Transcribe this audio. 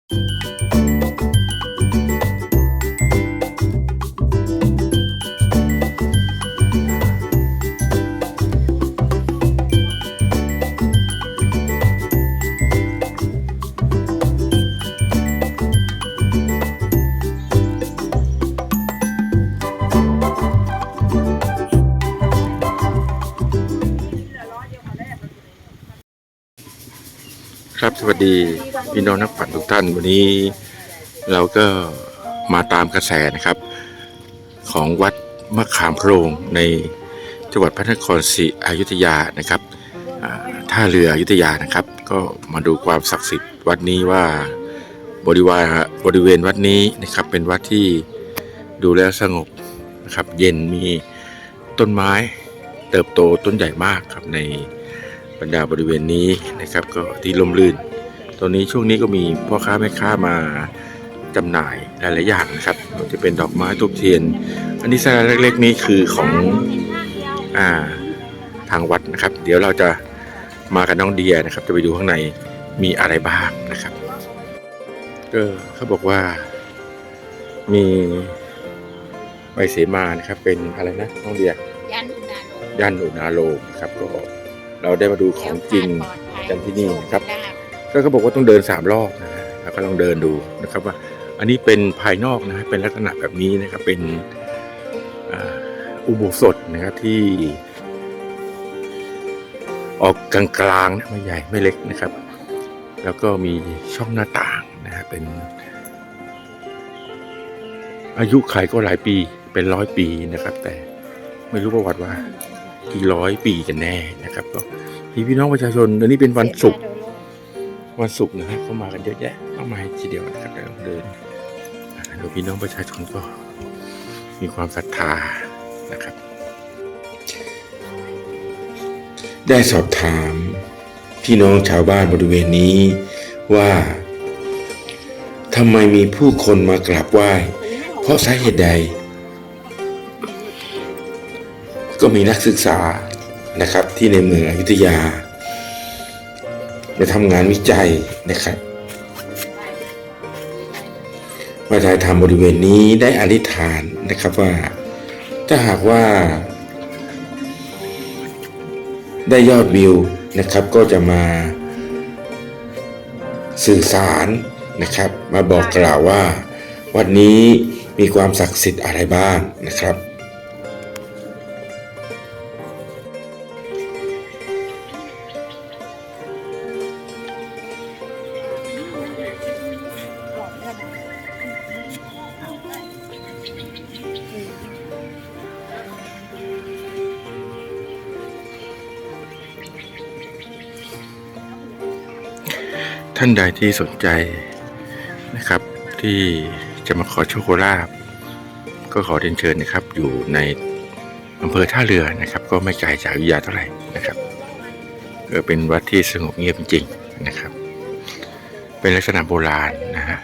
ครับสวัสดีพี่น้องนักปั่นทุกท่านวันนี้เราก็มาตามกระแสนะครับของวัดมะขามโพรงในจังหวัดพระนครศรีอยุธยานะครับท่าเรืออยุธยานะครับก็มาดูความศักดิ์สิทธิ์วัดนี้ว่าบริเวณวัดนี้นะครับเป็นวัดที่ดูแล้วสงบนะครับเย็นมีต้นไม้เติบโตต้นใหญ่มากครับในบรรดาบริเวณนี้นะครับก็ที่ร่มรื่นตอนนี้ช่วงนี้ก็มีพ่อค้าแม่ค้ามาจำหน่ายหลายๆอย่างนะครับจะเป็นดอกไม้ทูบเทียนอันนี้สาราเล็กๆนี้คือของทางวัดนะครับเดี๋ยวเราจะมากับน้องเดียนะครับจะไปดูข้างในมีอะไรบ้างนะครับก็เขาบอกว่ามีใบเสมานะครับเป็นอะไรนะน้องเดียยันอุณาโลมครับก็เราได้มาดูของจริงกันที่นี่นะครับก็เขาบอกว่าต้องเดิน3 รอบนะฮะเราก็ลองเดินดูนะครับว่าอันนี้เป็นภายนอกนะเป็นลักษณะแบบนี้นะครับเป็นอุโบสถนะครับที่ออกกลางๆนะไม่ใหญ่ไม่เล็กนะครับแล้วก็มีช่องหน้าต่างนะฮะเป็นอายุขัยก็หลายปีเป็น100 ปีนะครับแต่ไม่รู้ประวัติว่ากี่100 ปีกันแน่นะครับก็พี่น้องประชาชนวันนี้เป็นวันศุกร์นะฮะเข้ามากันเยอะแยะมากมายทีเดียวนะครับเดินดูพี่น้องประชาชนก็มีความศรัทธานะครับได้สอบถามพี่น้องชาวบ้านบริเวณนี้ว่าทำไมมีผู้คนมากราบไหว้เพราะสาเหตุใดก็มีนักศึกษานะครับที่ในเมืองอยุธยาได้ทำงานวิจัยนะครับมาถ่ายทำบริเวณนี้ได้อธิษฐานนะครับว่าถ้าหากว่าได้ยอดวิวนะครับก็จะมาสื่อสารนะครับมาบอกกล่าวว่าวันนี้มีความศักดิ์สิทธิ์อะไรบ้างนะครับท่านใดที่สนใจนะครับที่จะมาขอโชคลาภก็ขอเรียนเชิญนะครับอยู่ในอำเภอท่าเรือนะครับก็ไม่ไกลจากอยุธยาเท่าไหร่นะครับก็เป็นวัดที่สงบเงียบจริงๆนะครับเป็นลักษณะโบราณนะฮะ